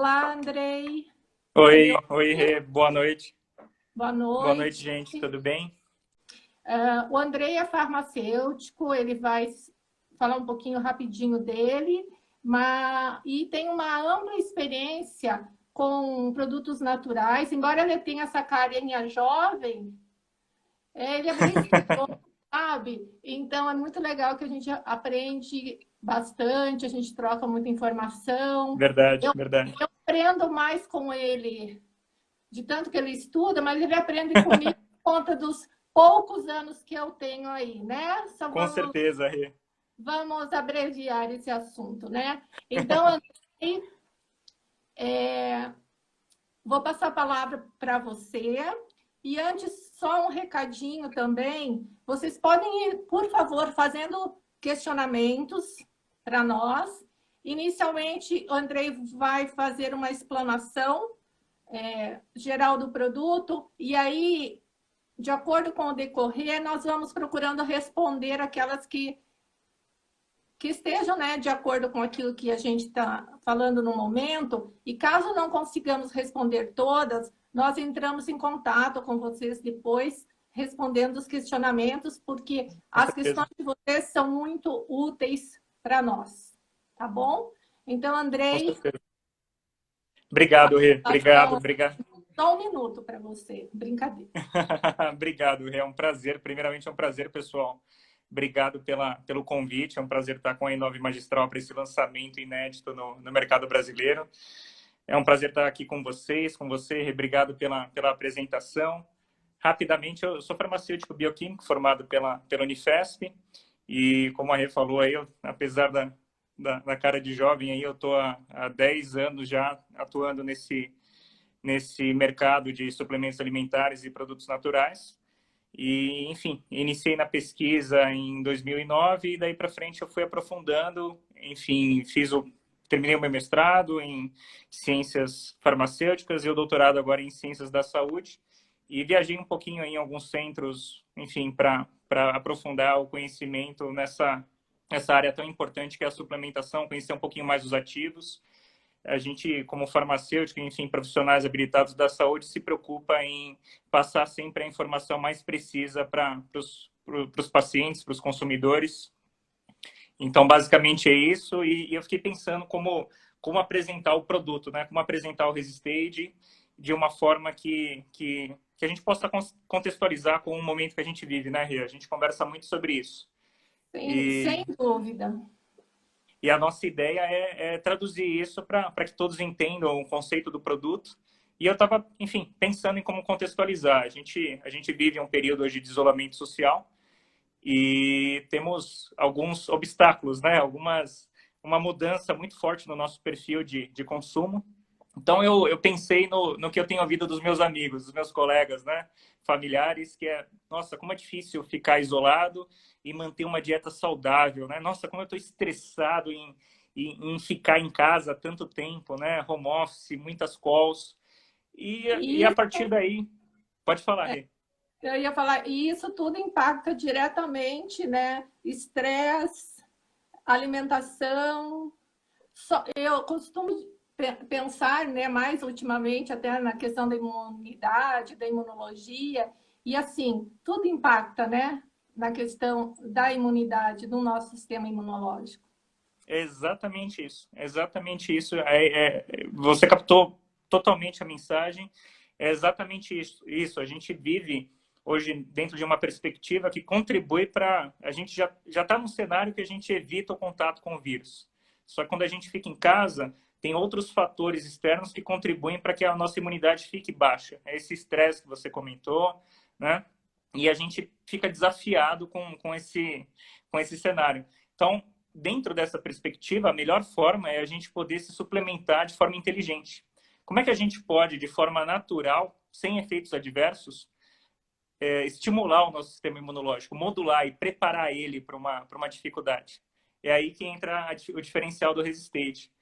Olá, Andrei. Oi, oi, Rê. Boa noite. Boa Boa noite, noite. gente. Tudo bem? O Andrei é farmacêutico, ele vai falar um pouquinho rapidinho dele, e tem uma ampla experiência com produtos naturais, embora ele tenha essa carinha jovem, ele é bem estudioso, sabe? Então é muito legal que a gente aprende bastante, a gente troca muita informação. Verdade, Eu, verdade. eu aprendo mais com ele de tanto que ele estuda, mas ele aprende comigo por conta dos poucos anos que eu tenho aí, né? Só Com vamos, certeza, Rê. vamos abreviar esse assunto, né? Então, Andrei, vou passar a palavra para você. E antes, só um recadinho também. Vocês podem ir, por favor, fazendo questionamentos para nós. Inicialmente, o Andrei vai fazer uma explanação geral do produto, e aí, de acordo com o decorrer, nós vamos procurando responder aquelas que estejam, né, de acordo com aquilo que a gente está falando no momento, e caso não consigamos responder todas, nós entramos em contato com vocês depois, respondendo os questionamentos, porque Com as certeza. questões de vocês são muito úteis para nós, tá bom? Então, Com Andrei, certeza. Obrigado, Rê. Obrigado, obrigado. só um minuto para você, brincadeira. Obrigado, Rê. É um prazer. Primeiramente, é um prazer, pessoal. Obrigado pelo convite. É um prazer estar com a Inove Magistral para esse lançamento inédito no mercado brasileiro. É um prazer estar aqui com vocês, com você, Rê. Obrigado pela apresentação. Rapidamente, eu sou farmacêutico bioquímico formado pela Unifesp. E como a Rê falou aí, apesar da cara de jovem aí, eu estou há 10 anos já atuando nesse mercado de suplementos alimentares e produtos naturais. E, enfim, iniciei na pesquisa em 2009 e daí para frente eu fui aprofundando. Enfim, terminei o meu mestrado em ciências farmacêuticas e o doutorado agora em ciências da saúde. E viajei um pouquinho em alguns centros, enfim, para aprofundar o conhecimento nessa área tão importante que é a suplementação, conhecer um pouquinho mais os ativos. A gente, como farmacêutico, enfim, profissionais habilitados da saúde, se preocupa em passar sempre a informação mais precisa para os pacientes, para os consumidores. Então, basicamente é isso. E eu fiquei pensando como apresentar o produto, né? Como apresentar o Resistage de uma forma que a gente possa contextualizar com o momento que a gente vive, né, Rê? A gente conversa muito sobre isso. Sem dúvida. E a nossa ideia é traduzir isso para que todos entendam o conceito do produto. E eu estava, enfim, pensando em como contextualizar. A gente vive um período hoje de isolamento social e temos alguns obstáculos, né? Uma mudança muito forte no nosso perfil de consumo. Então, eu pensei no que eu tenho ouvido dos meus amigos, dos meus colegas, né? Familiares, que é, nossa, como é difícil ficar isolado e manter uma dieta saudável, né? Nossa, como eu estou estressado em ficar em casa tanto tempo, né? Home office, muitas calls. E a E partir daí, pode falar, Rê. eu ia falar, e isso tudo impacta diretamente, né? Estresse, alimentação. Eu costumo pensar, né, mais ultimamente, até na questão da imunidade, da imunologia, e assim, tudo impacta, né? Na questão da imunidade, do nosso sistema imunológico. É exatamente isso. É exatamente isso. Você captou totalmente a mensagem. É exatamente isso. A gente vive hoje dentro de uma perspectiva que contribui para... A gente já está num cenário que a gente evita o contato com o vírus. Só que quando a gente fica em casa, tem outros fatores externos que contribuem para que a nossa imunidade fique baixa. É esse estresse que você comentou, né? E a gente fica desafiado com esse cenário. Então, dentro dessa perspectiva, a melhor forma é a gente poder se suplementar de forma inteligente. Como é que a gente pode, de forma natural, sem efeitos adversos, estimular o nosso sistema imunológico, modular e preparar ele para uma dificuldade? É aí que entra o diferencial do Resistate.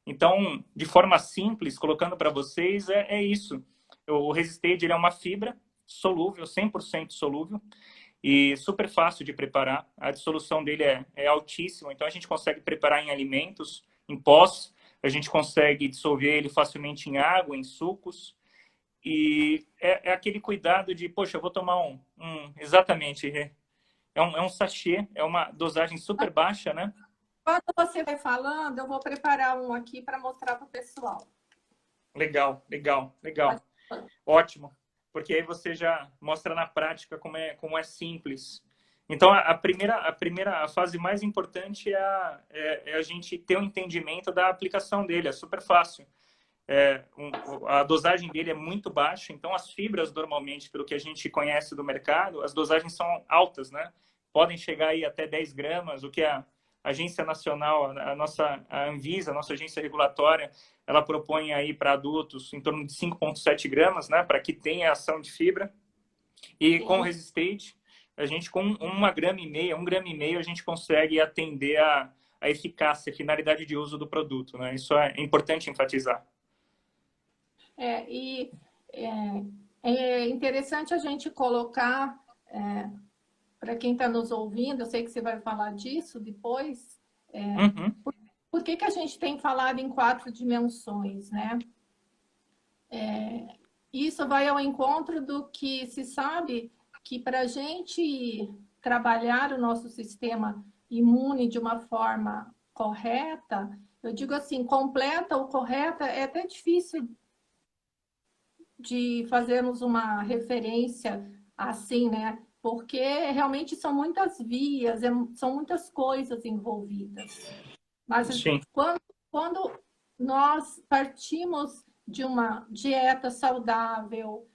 Então, de forma simples, colocando para vocês, é isso. O Resistate ele é uma fibra solúvel, 100% solúvel, e super fácil de preparar. A dissolução dele é altíssima, então a gente consegue preparar em alimentos, em pós, a gente consegue dissolver ele facilmente em água, em sucos, e é aquele cuidado de, poxa, eu vou tomar exatamente, é um sachê, é uma dosagem super baixa, né? Quando você vai falando, eu vou preparar um aqui para mostrar para o pessoal. Legal, legal, legal. Pode... Ótimo, porque aí você já mostra na prática como é simples. Então, a fase mais importante é a gente ter um entendimento da aplicação dele, é super fácil. A dosagem dele é muito baixa, então as fibras, normalmente, pelo que a gente conhece do mercado, as dosagens são altas, né? Podem chegar aí até 10 gramas, o que a agência nacional, a Anvisa, a nossa agência regulatória, ela propõe aí para adultos em torno de 5,7 gramas, né? Para que tenha ação de fibra. E com o Resistate, a gente com 1,5 grama, a gente consegue atender a eficácia, a finalidade de uso do produto, né? Isso é importante enfatizar. É interessante a gente colocar, para quem está nos ouvindo, eu sei que você vai falar disso depois, por que a gente tem falado em 4 dimensões, né? Isso vai ao encontro do que se sabe que para a gente trabalhar o nosso sistema imune de uma forma correta, eu digo assim, completa ou correta, é até difícil de fazermos uma referência assim, né? Porque realmente são muitas vias, são muitas coisas envolvidas. Mas quando nós partimos de uma dieta saudável,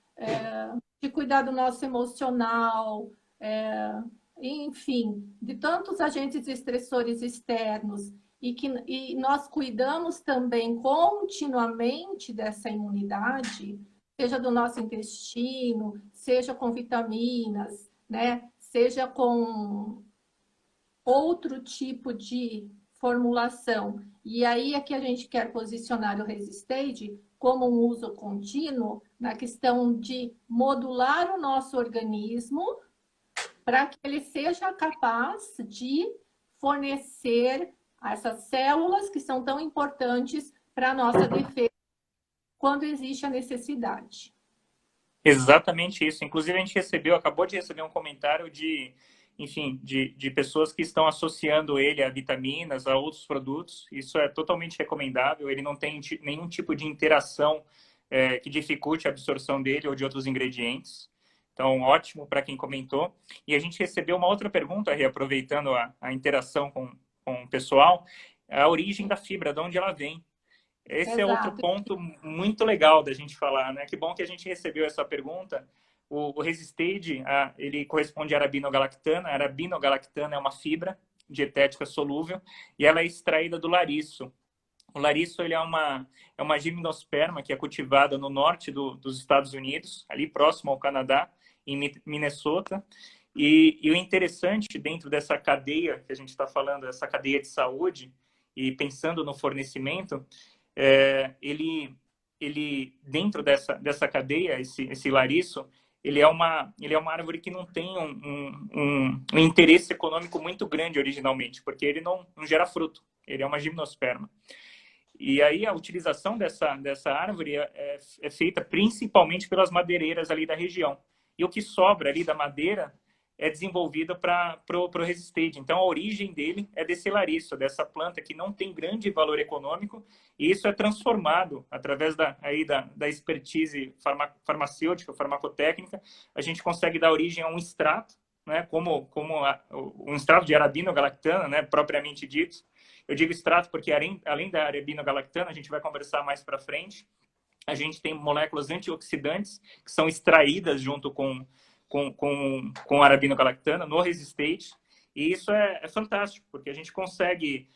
de cuidar do nosso emocional, enfim, de tantos agentes estressores externos, e nós cuidamos também continuamente dessa imunidade, seja do nosso intestino, seja com vitaminas, né? Seja com outro tipo de formulação. E aí é que a gente quer posicionar o Resistage como um uso contínuo na questão de modular o nosso organismo para que ele seja capaz de fornecer essas células que são tão importantes para a nossa defesa quando existe a necessidade. Exatamente isso. Inclusive, a gente acabou de receber um comentário de pessoas que estão associando ele a vitaminas, a outros produtos. Isso é totalmente recomendável. Ele não tem nenhum tipo de interação que dificulte a absorção dele ou de outros ingredientes. Então, ótimo para quem comentou. E a gente recebeu uma outra pergunta, reaproveitando a interação com o pessoal, a origem da fibra, de onde ela vem. Esse é outro ponto muito legal da gente falar, né? Que bom que a gente recebeu essa pergunta. O Resistage, ele corresponde à arabinogalactana. A arabinogalactana é uma fibra dietética solúvel e ela é extraída do lariço. O lariço ele é uma gimnosperma que é cultivada no norte dos Estados Unidos, ali próximo ao Canadá, em Minnesota. E o interessante dentro dessa cadeia que a gente está falando, essa cadeia de saúde, e pensando no fornecimento, ele dentro dessa cadeia, esse lariço, ele é uma árvore que não tem um interesse econômico muito grande originalmente, porque ele não gera fruto, ele é uma gimnosperma. E aí a utilização dessa árvore é feita principalmente pelas madeireiras ali da região. E o que sobra ali da madeira é desenvolvido para o Resistate. Então, a origem dele é desse lariço, dessa planta que não tem grande valor econômico, e isso é transformado através da expertise farmacêutica, farmacotécnica. A gente consegue dar origem a um extrato, né, como um extrato de arabinogalactana, né, propriamente dito. Eu digo extrato porque, além da arabinogalactana, a gente vai conversar mais para frente, a gente tem moléculas antioxidantes que são extraídas junto com a arabinogalactana no Resistate, e isso é fantástico, porque a gente consegue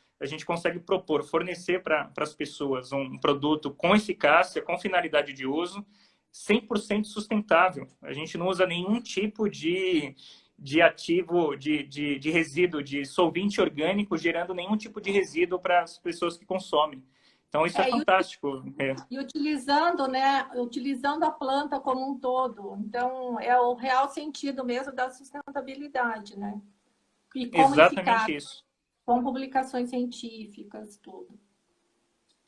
fornecer para as pessoas um produto com eficácia, com finalidade de uso, 100% sustentável. A gente não usa nenhum tipo de ativo, de resíduo, de solvente orgânico, gerando nenhum tipo de resíduo para as pessoas que consomem. Então, isso é fantástico. E utilizando, né, utilizando a planta como um todo. Então, é o real sentido mesmo da sustentabilidade, né? E como exatamente isso. Com publicações científicas, tudo.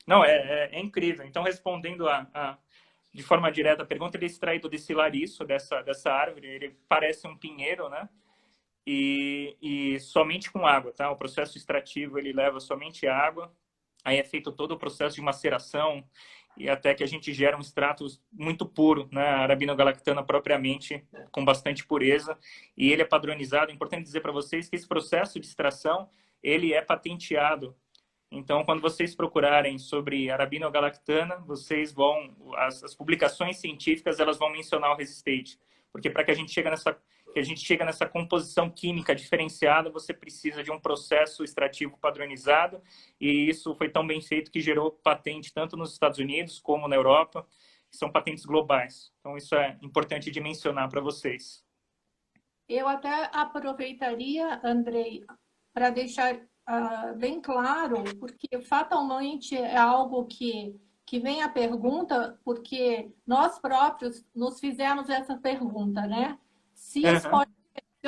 Não, é incrível. Então, respondendo de forma direta a pergunta, ele é extraído desse lariço, dessa árvore, ele parece um pinheiro, né? E somente com água, tá? O processo extrativo, ele leva somente água, aí é feito todo o processo de maceração, e até que a gente gera um extrato muito puro, né? A arabinogalactana propriamente, com bastante pureza, e ele é padronizado. É importante dizer para vocês que esse processo de extração, ele é patenteado. Então, quando vocês procurarem sobre arabinogalactana, vocês vão, as publicações científicas, elas vão mencionar o resistate, porque para que a gente chegue nessa composição química diferenciada, você precisa de um processo extrativo padronizado, e isso foi tão bem feito que gerou patente tanto nos Estados Unidos como na Europa, que são patentes globais. Então, isso é importante de mencionar para vocês. Eu até aproveitaria, Andrei, para deixar bem claro, porque fatalmente é algo que vem a pergunta, porque nós próprios nos fizemos essa pergunta, né? Se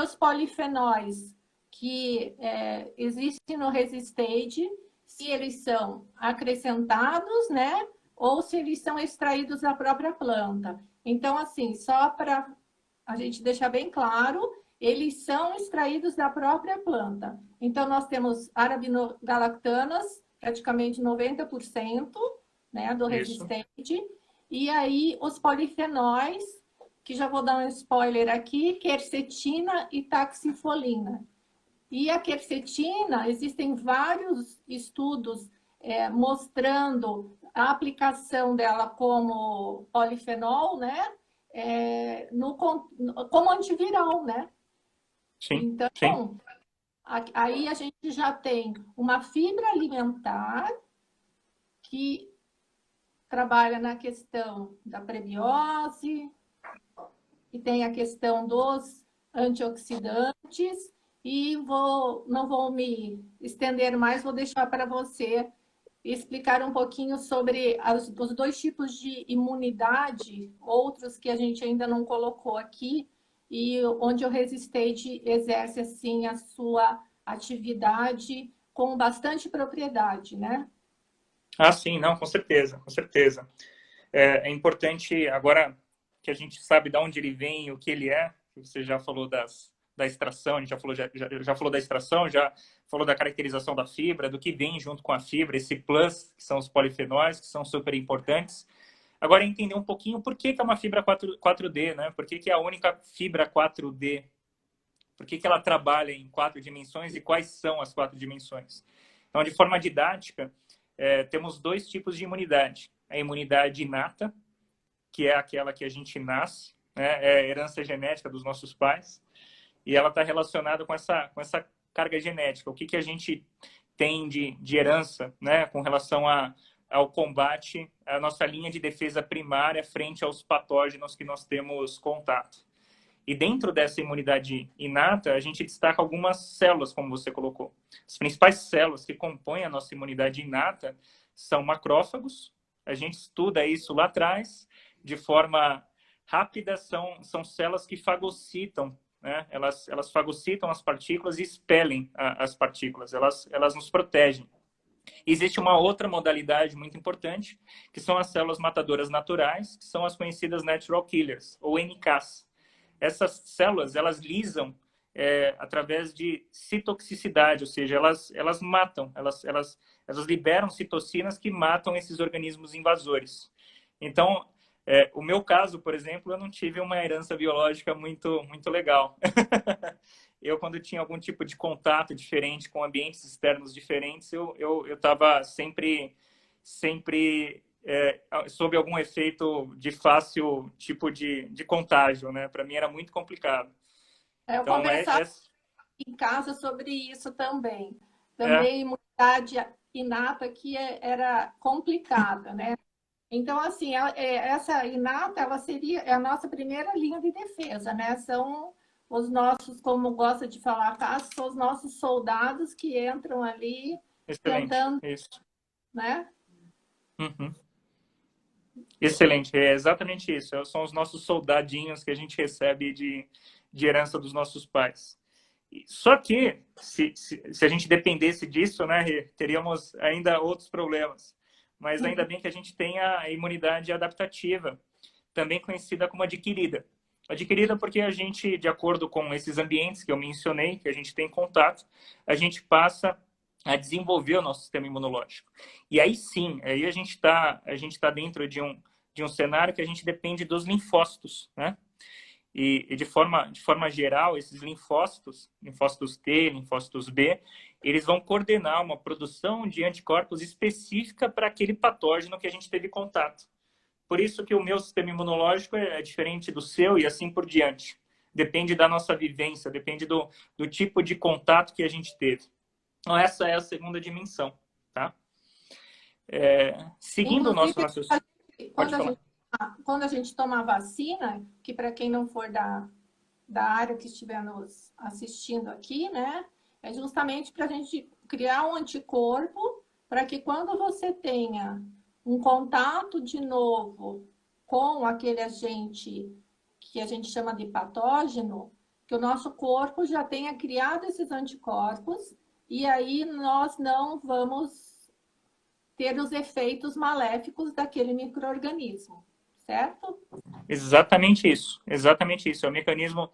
os polifenóis que existem no Resistate, se eles são acrescentados, né? Ou se eles são extraídos da própria planta. Então, assim, só para a gente deixar bem claro, eles são extraídos da própria planta. Então, nós temos arabinogalactanas, praticamente 90%, né, do resistente, e aí os polifenóis, que já vou dar um spoiler aqui, quercetina e taxifolina. E a quercetina, existem vários estudos mostrando a aplicação dela como polifenol, né? Como antiviral, né? Sim, então, sim. Aí a gente já tem uma fibra alimentar que trabalha na questão da prebiose, e tem a questão dos antioxidantes, e não vou me estender mais, vou deixar para você explicar um pouquinho sobre os dois tipos de imunidade, outros que a gente ainda não colocou aqui, e onde o Resistate exerce assim a sua atividade com bastante propriedade, né? Ah, sim, não, com certeza, com certeza. É importante, agora que a gente sabe de onde ele vem, o que ele é, você já falou da extração, a gente já falou da extração, já falou da caracterização da fibra, do que vem junto com a fibra, esse plus, que são os polifenóis, que são super importantes. Agora, entender um pouquinho por que é uma fibra 4D, né? Por que é a única fibra 4D? Por que ela trabalha em 4 dimensões e quais são as 4 dimensões? Então, de forma didática, temos dois tipos de imunidade. A imunidade inata, que é aquela que a gente nasce, né? É a herança genética dos nossos pais, e ela está relacionada com essa carga genética. O que a gente tem de herança, né, com relação ao combate, a nossa linha de defesa primária frente aos patógenos que nós temos contato. E dentro dessa imunidade inata, a gente destaca algumas células, como você colocou. As principais células que compõem a nossa imunidade inata são macrófagos. A gente estuda isso lá atrás, de forma rápida, são células que fagocitam, né? Elas fagocitam as partículas e expelem as partículas, elas nos protegem. Existe uma outra modalidade muito importante, que são as células matadoras naturais, que são as conhecidas natural killers, ou NKs. Essas células, elas lisam através de citoxicidade, ou seja, elas matam, elas liberam citocinas que matam esses organismos invasores. Então, o meu caso, por exemplo, eu não tive uma herança biológica muito legal. Eu, quando tinha algum tipo de contato diferente com ambientes externos diferentes, eu estava sempre sob algum efeito de fácil tipo de contágio, né? Para mim era muito complicado. Eu Então, conversava em casa sobre isso também. Também imunidade inata que era complicada, né? Então, assim, essa inata, ela seria a nossa primeira linha de defesa, né? São os nossos, como gosta de falar, são os nossos soldados que entram ali excelente, tentando, isso. né? Uhum. Excelente, é exatamente isso. São os nossos soldadinhos que a gente recebe de herança dos nossos pais. Só que, se a gente dependesse disso, né, teríamos ainda outros problemas. mas ainda bem que a gente tem a imunidade adaptativa, também conhecida como adquirida. Adquirida porque a gente, de acordo com esses ambientes que eu mencionei, que a gente tem contato, a gente passa a desenvolver o nosso sistema imunológico. E aí sim, aí a gente tá dentro de um cenário que a gente depende dos linfócitos, né? E de forma geral, esses linfócitos T, linfócitos B, eles vão coordenar uma produção de anticorpos específica para aquele patógeno que a gente teve contato. Por isso que o meu sistema imunológico é diferente do seu e assim por diante. Depende da nossa vivência, depende do tipo de contato que a gente teve. Então, essa é a segunda dimensão, tá? Seguindo o nosso raciocínio... Pode falar. Quando a gente toma a vacina, que para quem não for da área que estiver nos assistindo aqui, né, é justamente para a gente criar um anticorpo para que quando você tenha um contato de novo com aquele agente que a gente chama de patógeno, que o nosso corpo já tenha criado esses anticorpos e aí nós não vamos ter os efeitos maléficos daquele micro-organismo. Certo? Exatamente isso. Exatamente isso. É o mecanismo,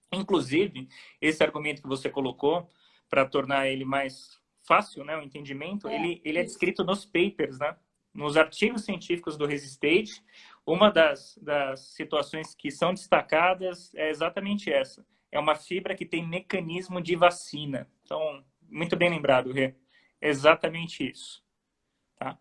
inclusive, esse argumento que você colocou, para tornar ele mais fácil, né, o entendimento, ele é descrito nos papers, né? Nos artigos científicos do Resistate. Uma das situações que são destacadas é exatamente essa. É uma fibra que tem mecanismo de vacina. Então, muito bem lembrado, Rê. Exatamente isso. Tá?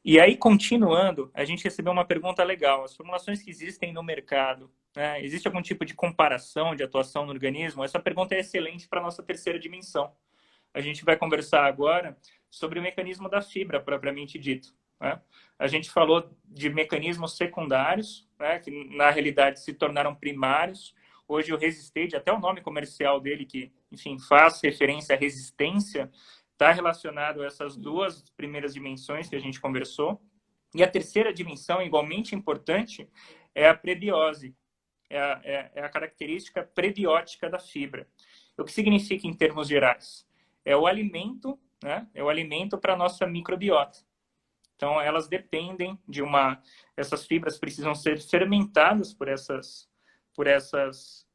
E aí, continuando, a gente recebeu uma pergunta legal. As formulações que existem no mercado, né? Existe algum tipo de comparação de atuação no organismo? Essa pergunta é excelente para a nossa terceira dimensão. A gente vai conversar agora sobre o mecanismo da fibra, propriamente dito, né? A gente falou de mecanismos secundários, né, que na realidade se tornaram primários. Hoje o Resistate, até o nome comercial dele, que, enfim, faz referência à resistência, está relacionado a essas duas primeiras dimensões que a gente conversou. E a terceira dimensão, igualmente importante, é a prebiose, é a característica prebiótica da fibra. O que significa, em termos gerais? É o alimento, né? É o alimento para a nossa microbiota. Então, elas dependem de essas fibras precisam ser fermentadas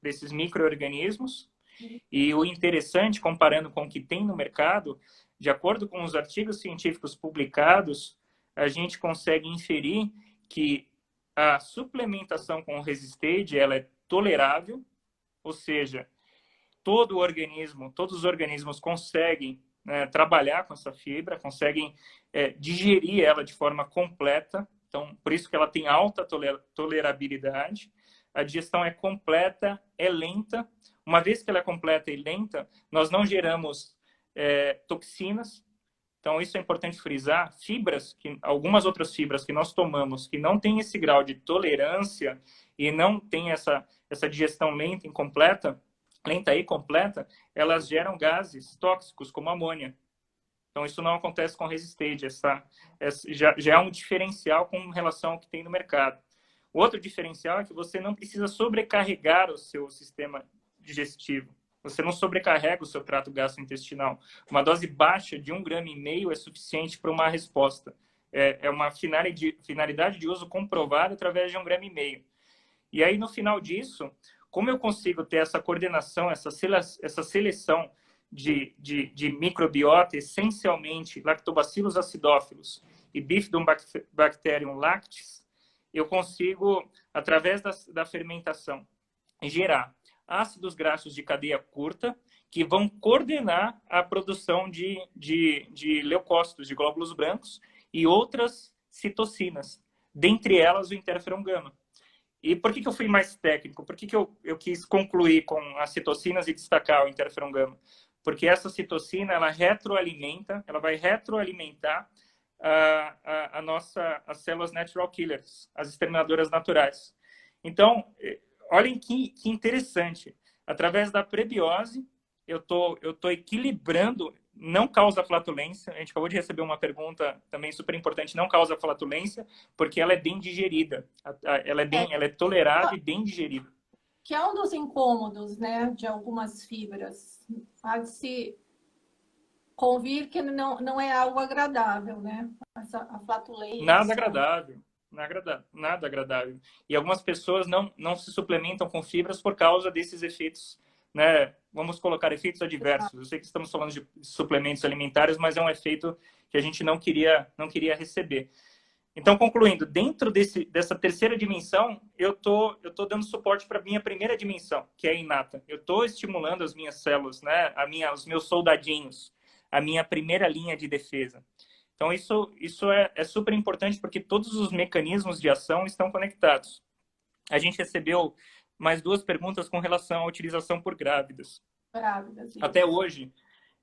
desses micro-organismos. E o interessante, comparando com o que tem no mercado, de acordo com os artigos científicos publicados, a gente consegue inferir que a suplementação com o Resistate, ela é tolerável, ou seja, todos os organismos conseguem, né, trabalhar com essa fibra, conseguem digerir ela de forma completa. Então, por isso que ela tem alta tolerabilidade. A digestão é completa, é lenta. Uma vez que ela é completa e lenta, nós não geramos toxinas. Então, isso é importante frisar. Algumas outras fibras que nós tomamos que não têm esse grau de tolerância e não tem essa digestão lenta e completa, elas geram gases tóxicos, como amônia. Então, isso não acontece com Resistate. Já é um diferencial com relação ao que tem no mercado. O outro diferencial é que você não precisa sobrecarregar o seu sistema digestivo. Você não sobrecarrega o seu trato gastrointestinal. Uma dose baixa de 1,5 gramas é suficiente para uma resposta. É uma finalidade de uso comprovada através de 1,5 gramas. E aí, no final disso, como eu consigo ter essa coordenação, essa seleção de microbiota, essencialmente Lactobacillus acidófilos e Bifidobacterium lactis, eu consigo, através da fermentação, gerar ácidos graxos de cadeia curta que vão coordenar a produção de leucócitos, de glóbulos brancos e outras citocinas, dentre elas o interferon gama. E por que eu fui mais técnico? Por que eu quis concluir com as citocinas e destacar o interferon gama? Porque essa citocina, ela vai retroalimentar as células natural killers, as exterminadoras naturais. Então, olhem que interessante. Através da prebiose, eu tô equilibrando, não causa flatulência. A gente acabou de receber uma pergunta também super importante, não causa flatulência, porque ela é bem digerida. Ela é tolerada e bem digerida. Que é um dos incômodos, né, de algumas fibras. convir que não é algo agradável, né? A flatulência. Nada agradável. Nada agradável. E algumas pessoas não se suplementam com fibras por causa desses efeitos, né? Vamos colocar efeitos adversos. Eu sei que estamos falando de suplementos alimentares, mas é um efeito que a gente não queria receber. Então, concluindo, dentro dessa terceira dimensão, eu tô dando suporte para a minha primeira dimensão, que é a inata. Eu estou estimulando as minhas células, né? Os meus soldadinhos, a minha primeira linha de defesa. Então, isso é super importante porque todos os mecanismos de ação estão conectados. A gente recebeu mais 2 perguntas com relação à utilização por grávidas. Grávidas, isso. Até hoje,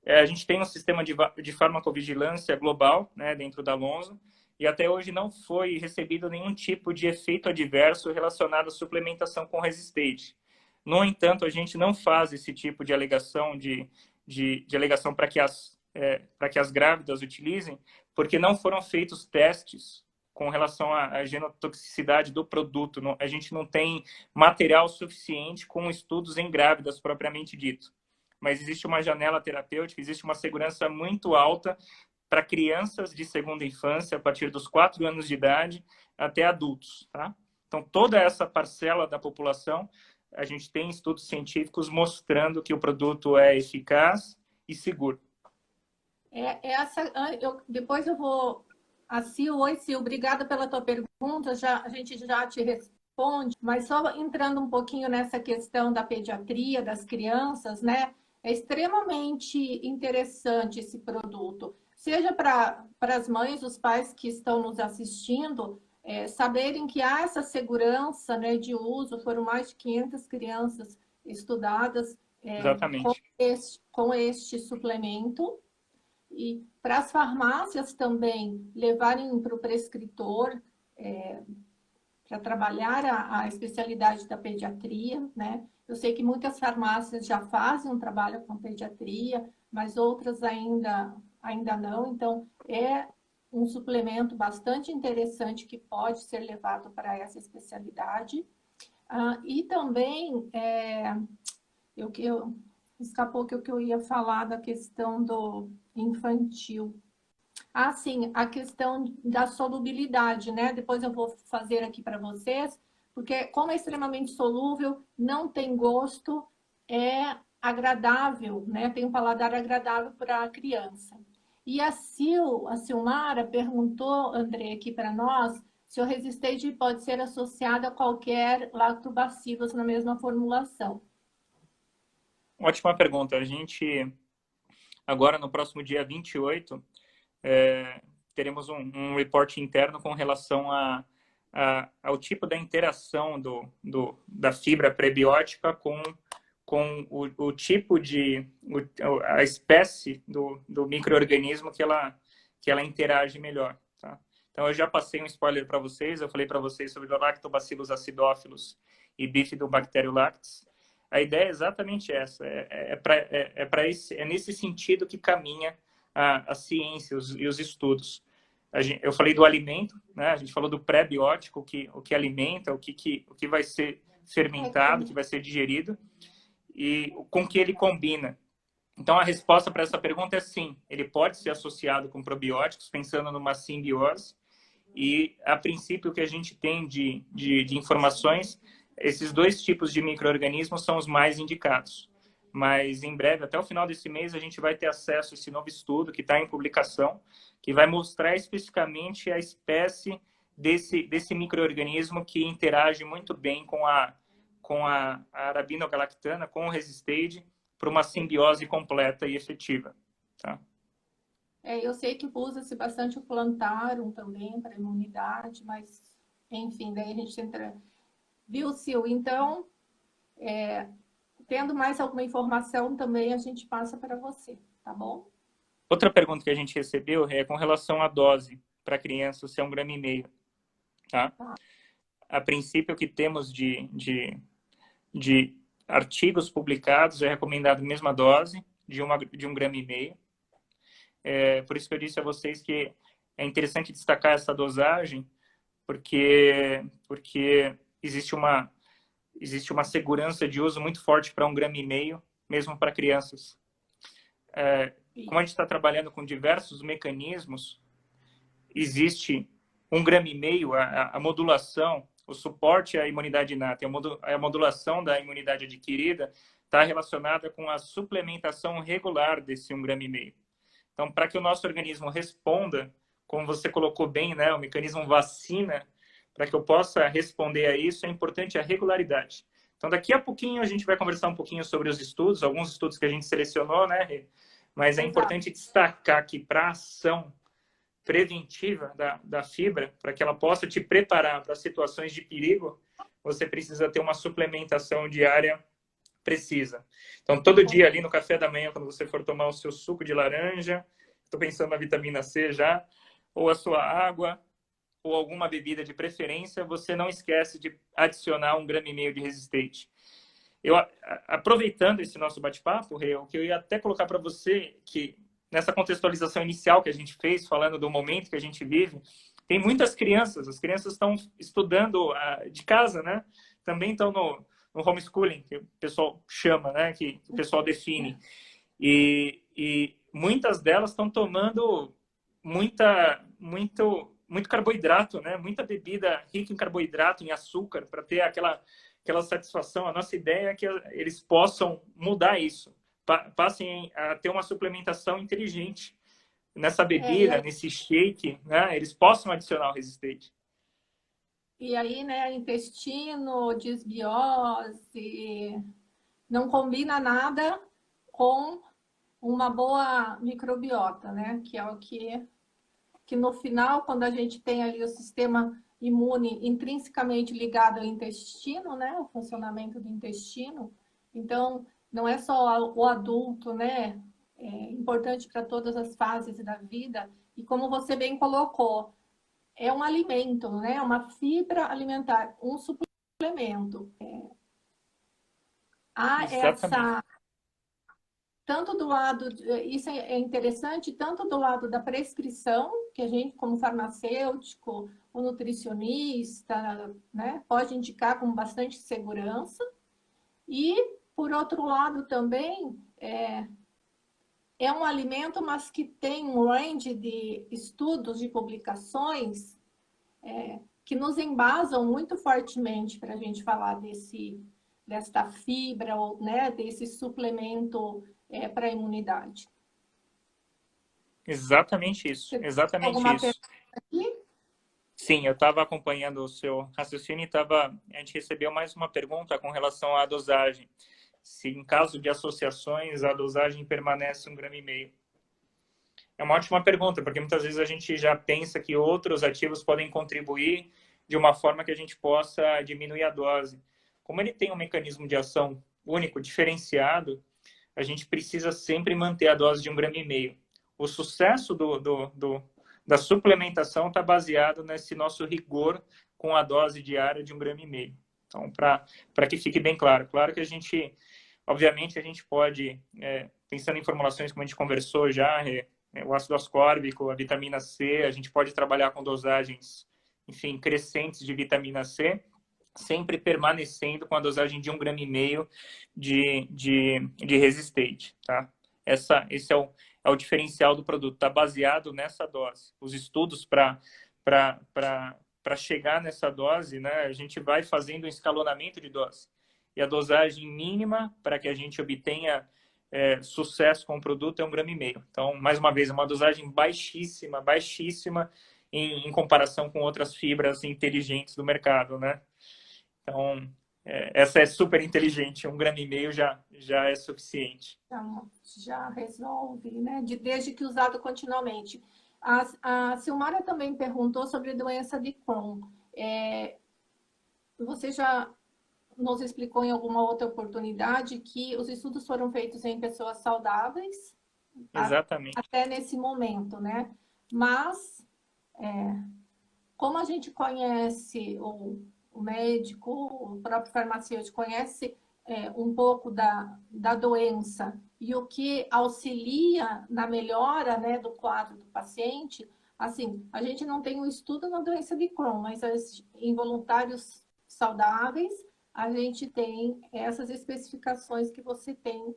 a gente tem um sistema de farmacovigilância global, né, dentro da Lonza, e até hoje não foi recebido nenhum tipo de efeito adverso relacionado à suplementação com Resistate. No entanto, a gente não faz esse tipo de alegação, de alegação para que as grávidas utilizem, porque não foram feitos testes com relação à genotoxicidade do produto. A gente não tem material suficiente com estudos em grávidas propriamente dito. Mas existe uma janela terapêutica, existe uma segurança muito alta para crianças de segunda infância, a partir dos 4 anos de idade até adultos, tá? Então, toda essa parcela da população, a gente tem estudos científicos mostrando que o produto é eficaz e seguro. Depois eu vou... Oi, Sil, obrigada pela tua pergunta, a gente já te responde, mas só entrando um pouquinho nessa questão da pediatria, das crianças, né? É extremamente interessante esse produto, seja para as mães, os pais que estão nos assistindo, saberem que há essa segurança, né, de uso. Foram mais de 500 crianças estudadas com este suplemento. E para as farmácias também levarem para o prescritor para trabalhar a especialidade da pediatria, né? Eu sei que muitas farmácias já fazem um trabalho com pediatria, mas outras ainda não. Então, é um suplemento bastante interessante que pode ser levado para essa especialidade. E também, escapou que eu ia falar da questão do infantil. Sim, a questão da solubilidade, né? Depois eu vou fazer aqui para vocês, porque como é extremamente solúvel, não tem gosto, é agradável, né? Tem um paladar agradável para a criança. E a Silmara perguntou, André, aqui para nós, se o Resistate pode ser associado a qualquer lactobacillus na mesma formulação. Ótima pergunta. A gente, agora no próximo dia 28, teremos um report interno com relação ao tipo da interação da fibra prebiótica com o tipo a espécie do micro-organismo que ela interage melhor. Tá? Então, eu já passei um spoiler para vocês, eu falei para vocês sobre o Lactobacillus acidófilos e Bifidobacterium lactis. A ideia é exatamente essa, é nesse sentido que caminha a ciência e os estudos. Eu falei do alimento, né? A gente falou do pré-biótico, o que alimenta, o que vai ser fermentado, o que vai ser digerido, e com o que ele combina. Então, a resposta para essa pergunta é sim. Ele pode ser associado com probióticos, pensando numa simbiose, e, a princípio, o que a gente tem de informações, esses 2 tipos de micro-organismos são os mais indicados. Mas, em breve, até o final desse mês, a gente vai ter acesso a esse novo estudo que está em publicação, que vai mostrar especificamente a espécie desse micro-organismo que interage muito bem com a arabinogalactana, com o Resistate, para uma simbiose completa e efetiva. Tá? Eu sei que usa-se bastante o Plantarum também para imunidade, mas, enfim, daí a gente entra... Viu, Sil? Então, tendo mais alguma informação também, a gente passa para você, tá bom? Outra pergunta que a gente recebeu é com relação à dose para crianças, se é 1,5 gramas. Tá? A princípio, o que temos de artigos publicados é recomendado a mesma dose de 1,5 gramas. Por isso que eu disse a vocês que é interessante destacar essa dosagem, porque existe uma segurança de uso muito forte para 1,5 gramas, mesmo para crianças. como a gente está trabalhando com diversos mecanismos, existe 1,5 gramas, a modulação, o suporte à imunidade inata, a modulação da imunidade adquirida está relacionada com a suplementação regular desse 1,5 gramas. Então, para que o nosso organismo responda, como você colocou bem, né, o mecanismo vacina, para que eu possa responder a isso, é importante a regularidade. Então, daqui a pouquinho a gente vai conversar um pouquinho sobre os estudos, alguns estudos que a gente selecionou, né, Rê? Mas é importante destacar que para a ação preventiva da fibra, para que ela possa te preparar para situações de perigo, você precisa ter uma suplementação diária precisa. Então, todo dia ali no café da manhã, quando você for tomar o seu suco de laranja, estou pensando na vitamina C já, ou a sua água, ou alguma bebida de preferência, você não esquece de adicionar 1,5 gramas de resistente. Aproveitando esse nosso bate-papo, o que eu ia até colocar para você, que nessa contextualização inicial que a gente fez, falando do momento que a gente vive, tem muitas crianças, as crianças estão estudando de casa, né? Também estão no homeschooling, que o pessoal chama, né? Que o pessoal define. E muitas delas estão tomando muito carboidrato, né? Muita bebida rica em carboidrato, em açúcar, para ter aquela satisfação. A nossa ideia é que eles possam mudar isso, passem a ter uma suplementação inteligente nessa bebida, nesse shake, né? Eles possam adicionar o resistente. E aí, né, intestino, desbiose, não combina nada com uma boa microbiota, né? Que é o que no final, quando a gente tem ali o sistema imune intrinsecamente ligado ao intestino, né? O funcionamento do intestino. Então, não é só o adulto, né? É importante para todas as fases da vida. E como você bem colocou, é um alimento, né? Uma fibra alimentar, um suplemento. Há essa... Tanto do lado, isso é interessante, tanto do lado da prescrição, que a gente, como farmacêutico, o nutricionista, né, pode indicar com bastante segurança. E, por outro lado, também é um alimento, mas que tem um range de estudos, de publicações, que nos embasam muito fortemente para a gente falar desta fibra, ou, né, desse suplemento para a imunidade. Exatamente isso. Exatamente Alguma isso. pergunta aqui? Sim, eu estava acompanhando o seu raciocínio e a gente recebeu mais uma pergunta com relação à dosagem. Se em caso de associações a dosagem permanece 1,5 gramas. É uma ótima pergunta, porque muitas vezes a gente já pensa que outros ativos podem contribuir de uma forma que a gente possa diminuir a dose. Como ele tem um mecanismo de ação único, diferenciado, a gente precisa sempre manter a dose de 1,5 gramas. O sucesso da suplementação está baseado nesse nosso rigor com a dose diária de 1,5 gramas. Então, para que fique bem claro. Claro que a gente, obviamente, a gente pode, pensando em formulações como a gente conversou já, o ácido ascórbico, a vitamina C, a gente pode trabalhar com dosagens, enfim, crescentes de vitamina C, sempre permanecendo com a dosagem de 1,5 gramas de resistente, tá? Esse é o diferencial do produto, está baseado nessa dose. Os estudos para chegar nessa dose, né, a gente vai fazendo um escalonamento de dose. E a dosagem mínima para que a gente obtenha sucesso com o produto é 1,5 gramas. Então, mais uma vez, uma dosagem baixíssima, baixíssima em comparação com outras fibras inteligentes do mercado, né? Então, essa é super inteligente, 1,5 gramas já é suficiente. Já resolve, né? Desde que usado continuamente. A Silmara também perguntou sobre doença de Crohn. Você já nos explicou em alguma outra oportunidade que os estudos foram feitos em pessoas saudáveis. Exatamente. Até nesse momento, né? Mas, como a gente conhece o médico, o próprio farmacêutico conhece um pouco da doença e o que auxilia na melhora, né, do quadro do paciente, assim, a gente não tem um estudo na doença de Crohn, mas em voluntários saudáveis, a gente tem essas especificações que você tem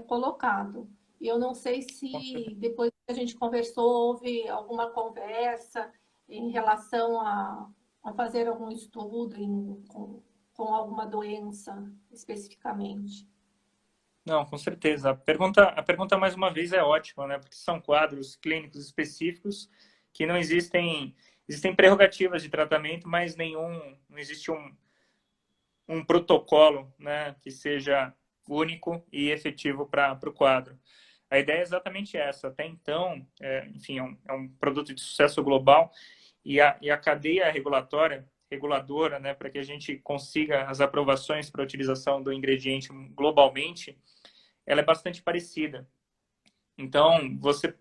colocado. E eu não sei se depois que a gente conversou, houve alguma conversa em relação a fazer algum estudo com alguma doença especificamente. Não, com certeza. A pergunta mais uma vez é ótima, né? Porque são quadros clínicos específicos que não existem, existem prerrogativas de tratamento, mas não existe um protocolo, né, que seja único e efetivo para o quadro. A ideia é exatamente essa. Até então, enfim, é um produto de sucesso global e a cadeia regulatória, reguladora, né, para que a gente consiga as aprovações para a utilização do ingrediente globalmente, ela é bastante parecida. Então, você,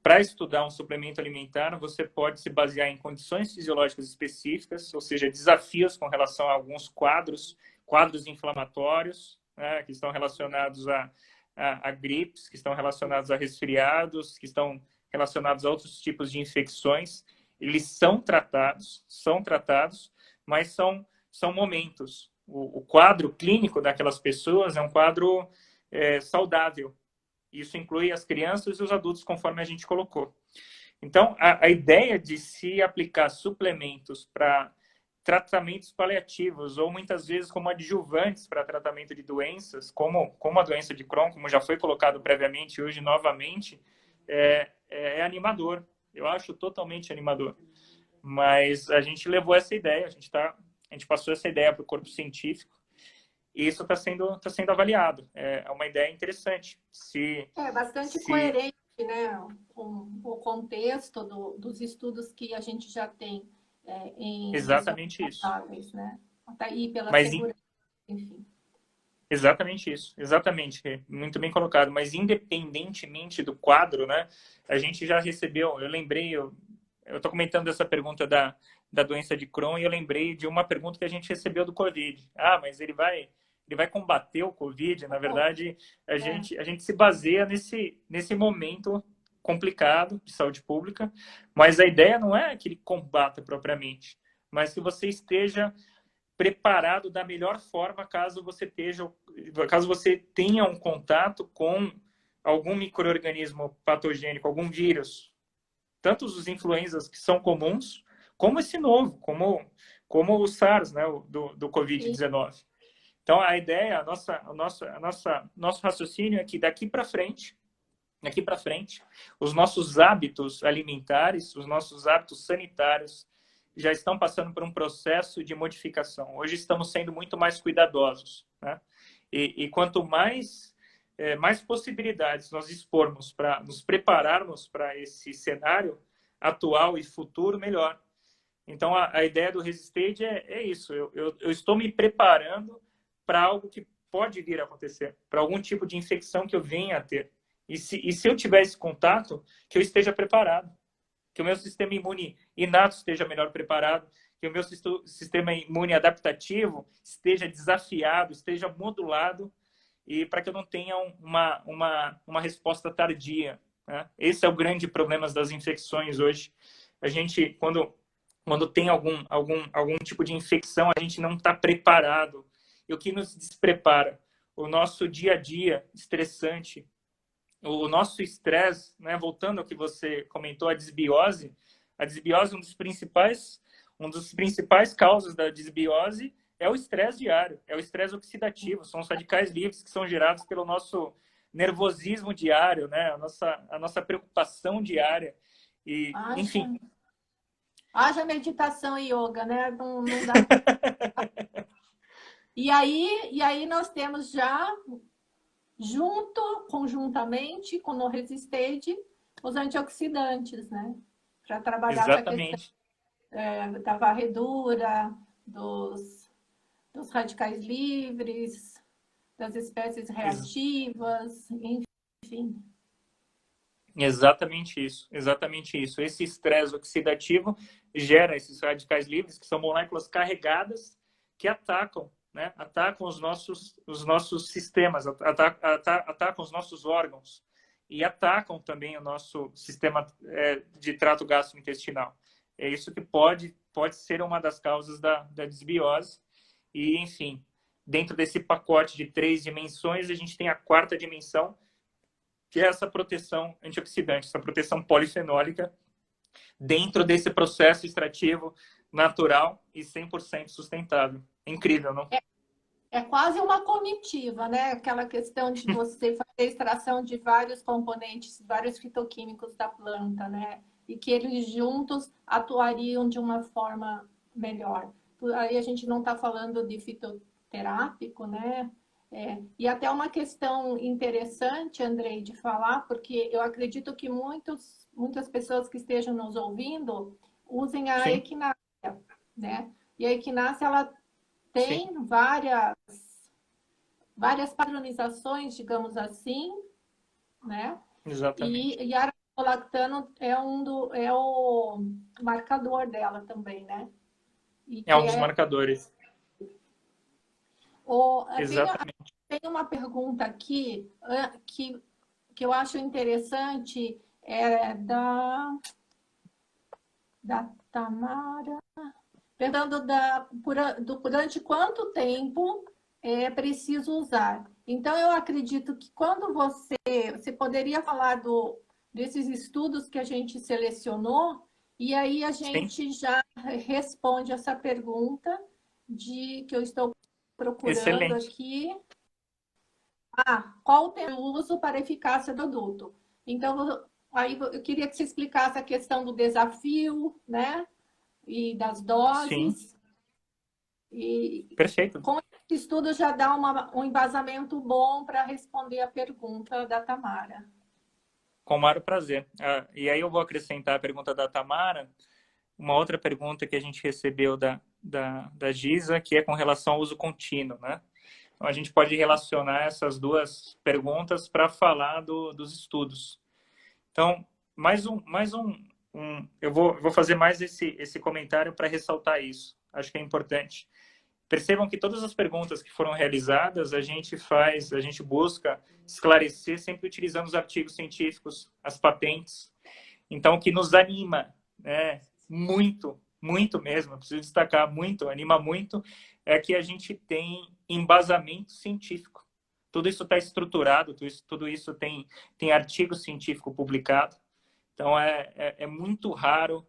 para estudar um suplemento alimentar, você pode se basear em condições fisiológicas específicas, ou seja, desafios com relação a alguns quadros inflamatórios, né, que estão relacionados a gripes, que estão relacionados a resfriados, que estão relacionados a outros tipos de infecções. Eles são tratados, mas são momentos. O quadro clínico daquelas pessoas é um quadro saudável. Isso inclui as crianças e os adultos, conforme a gente colocou. Então, a ideia de se aplicar suplementos para tratamentos paliativos ou muitas vezes como adjuvantes para tratamento de doenças, como a doença de Crohn, como já foi colocado previamente, hoje novamente, é animador. Eu acho totalmente animador. Mas a gente levou essa ideia, a gente passou essa ideia para o corpo científico e isso está sendo avaliado. É uma ideia interessante. É bastante coerente, né, com o contexto dos estudos que a gente já tem em Exatamente isso. responsáveis, né? Até aí pela Mas segurança, enfim. exatamente isso, exatamente, muito bem colocado. Mas independentemente do quadro, né, a gente já recebeu. Eu lembrei, eu estou comentando essa pergunta da doença de Crohn e eu lembrei de uma pergunta que a gente recebeu do Covid. Ah, mas ele vai combater o Covid? Na verdade, a gente se baseia nesse momento complicado de saúde pública, mas a ideia não é que ele combata propriamente, mas que você esteja preparado da melhor forma caso você tenha um contato com algum micro-organismo patogênico, algum vírus. Tanto os influenzas que são comuns, como esse novo, como o SARS, né, do Covid-19. Então, a ideia, nosso raciocínio é que daqui para frente, os nossos hábitos alimentares, os nossos hábitos sanitários já estão passando por um processo de modificação. Hoje estamos sendo muito mais cuidadosos, né? E quanto mais possibilidades nós expormos para nos prepararmos para esse cenário atual e futuro, melhor. Então, a ideia do Resisted é isso. Eu estou me preparando para algo que pode vir a acontecer, para algum tipo de infecção que eu venha a ter. E se eu tiver esse contato, que eu esteja preparado, que o meu sistema imune inato esteja melhor preparado, que o meu sistema imune adaptativo esteja desafiado, esteja modulado, e para que eu não tenha uma resposta tardia, né? Esse é o grande problema das infecções hoje. A gente, quando tem algum tipo de infecção, a gente não está preparado. E o que nos desprepara? O nosso dia a dia estressante, o nosso estresse, né? Voltando ao que você comentou, a desbiose é um dos principais causas da desbiose é o estresse diário, é o estresse oxidativo, são os radicais livres que são gerados pelo nosso nervosismo diário, né? A nossa preocupação diária e, enfim. Haja meditação e yoga, né? Não dá. E aí nós temos já conjuntamente com o Resisted, os antioxidantes, né? Para trabalhar Exatamente. essa questão da varredura, dos radicais livres, das espécies reativas, enfim. Exatamente isso, exatamente isso. Esse estresse oxidativo gera esses radicais livres, que são moléculas carregadas que atacam, né? Atacam os nossos sistemas, atacam os nossos órgãos e atacam também o nosso sistema de trato gastrointestinal. É isso que pode ser uma das causas da desbiose. E, enfim, dentro desse pacote de 3 dimensões, a gente tem a 4ª dimensão, que é essa proteção antioxidante, essa proteção polifenólica dentro desse processo extrativo natural e 100% sustentável. Incrível, não? É quase uma comitiva, né? Aquela questão de você fazer extração de vários componentes, vários fitoquímicos da planta, né? E que eles juntos atuariam de uma forma melhor. Aí a gente não está falando de fitoterápico, né? E até uma questão interessante, Andrei, de falar, porque eu acredito que muitas pessoas que estejam nos ouvindo usem a Sim, equinácea, né? E a equinácea, ela sim, tem várias padronizações, digamos assim, né? exatamente. E a arolactano é o marcador dela também, né? E É que um dos marcadores. tem, Exatamente. tem uma pergunta aqui que eu acho interessante, da Tamara, perguntando durante quanto tempo é preciso usar. Então, eu acredito que quando você poderia falar desses estudos que a gente selecionou, e aí a Sim, gente já responde essa pergunta que eu estou procurando excelente. aqui. Qual o tempo de uso para eficácia do adulto? Então, aí eu queria que você explicasse a questão do desafio, né? E das Sim, doses. E perfeito. com esse estudo já dá um embasamento bom para responder a pergunta da Tamara. Com o maior prazer. E aí eu vou acrescentar a pergunta da Tamara, uma outra pergunta que a gente recebeu da Giza, que é com relação ao uso contínuo, né? Então, a gente pode relacionar essas duas perguntas para falar dos estudos. Então, eu vou fazer mais esse comentário para ressaltar isso. Acho que é importante. Percebam que todas as perguntas que foram realizadas, a gente busca esclarecer sempre utilizando os artigos científicos, as patentes. Então, o que nos anima, né, muito, muito mesmo, eu preciso destacar muito, anima muito, é que a gente tem embasamento científico. Tudo isso está estruturado, tudo isso tem artigo científico publicado. Então, é muito raro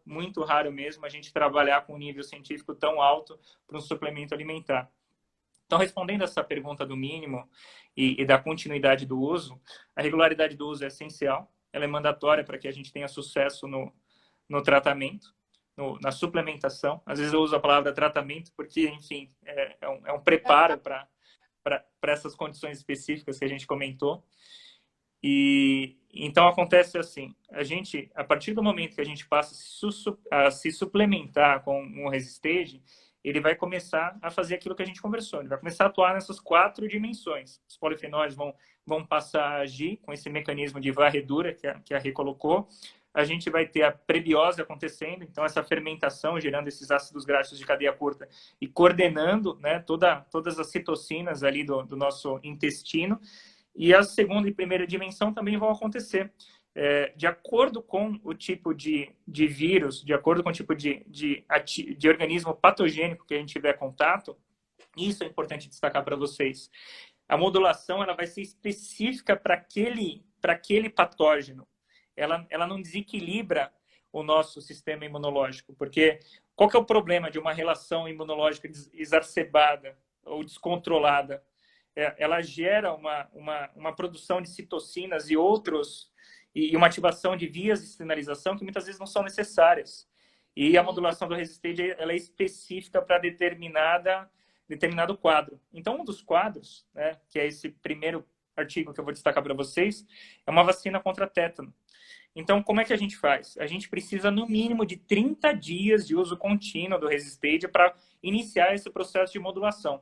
mesmo a gente trabalhar com um nível científico tão alto para um suplemento alimentar. Então, respondendo essa pergunta do mínimo e da continuidade do uso, a regularidade do uso é essencial, ela é mandatória para que a gente tenha sucesso no tratamento, na suplementação. Às vezes eu uso a palavra tratamento porque, enfim, é um preparo para essas condições específicas que a gente comentou. E então acontece assim, a partir do momento que a gente passa a se suplementar com um Resistage, ele vai começar a fazer aquilo que a gente conversou, ele vai começar a atuar nessas 4 dimensões. Os polifenóis vão passar a agir com esse mecanismo de varredura que a Rê colocou. A gente vai ter a prebiose acontecendo, então essa fermentação gerando esses ácidos graxos de cadeia curta e coordenando, né, todas as citocinas ali do nosso intestino. E a segunda e primeira dimensão também vão acontecer. De acordo com o tipo de vírus, de acordo com o tipo de organismo patogênico que a gente tiver contato, isso é importante destacar para vocês. A modulação ela vai ser específica para aquele patógeno. Ela não desequilibra o nosso sistema imunológico, porque qual que é o problema de uma relação imunológica exacerbada ou descontrolada? Ela gera uma produção de citocinas e uma ativação de vias de sinalização que muitas vezes não são necessárias. E a modulação do Resistage ela é específica para determinado quadro. Então, um dos quadros, né, que é esse primeiro artigo que eu vou destacar para vocês, é uma vacina contra tétano. Então, como é que a gente faz? A gente precisa, no mínimo, de 30 dias de uso contínuo do Resistage para iniciar esse processo de modulação.